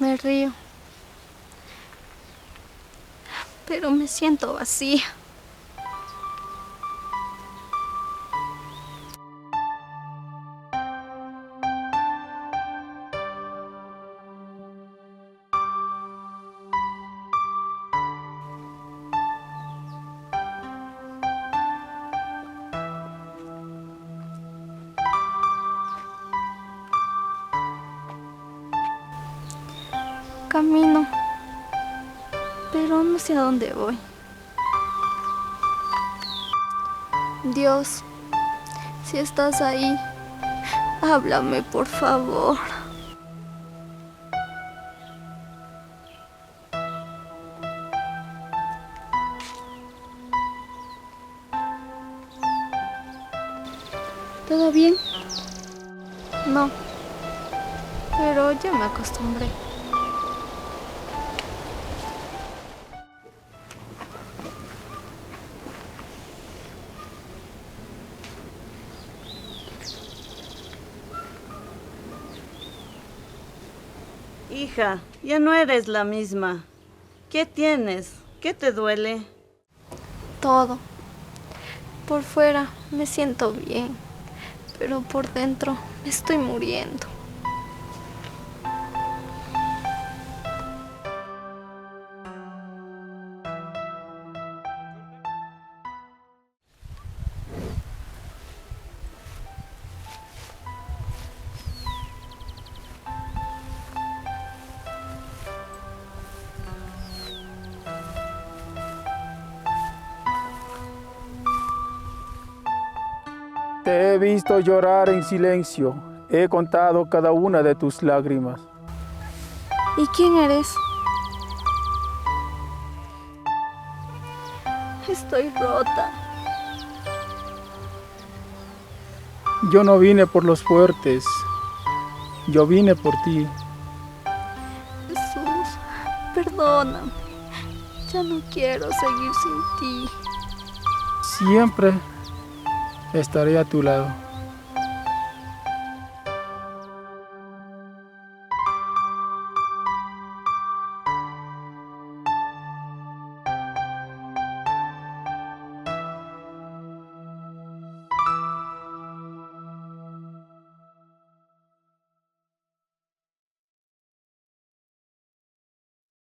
Me río, pero me siento vacía. Camino, pero no sé a dónde voy. Dios, si estás ahí, háblame, por favor. ¿Todo bien? No, pero ya me acostumbré. Hija, ya no eres la misma. ¿Qué tienes? ¿Qué te duele? Todo. Por fuera me siento bien, pero por dentro me estoy muriendo. Te he visto llorar en silencio. He contado cada una de tus lágrimas. ¿Y quién eres? Estoy rota. Yo no vine por los fuertes. Yo vine por ti. Jesús, perdóname. Ya no quiero seguir sin ti. Siempre estaré a tu lado.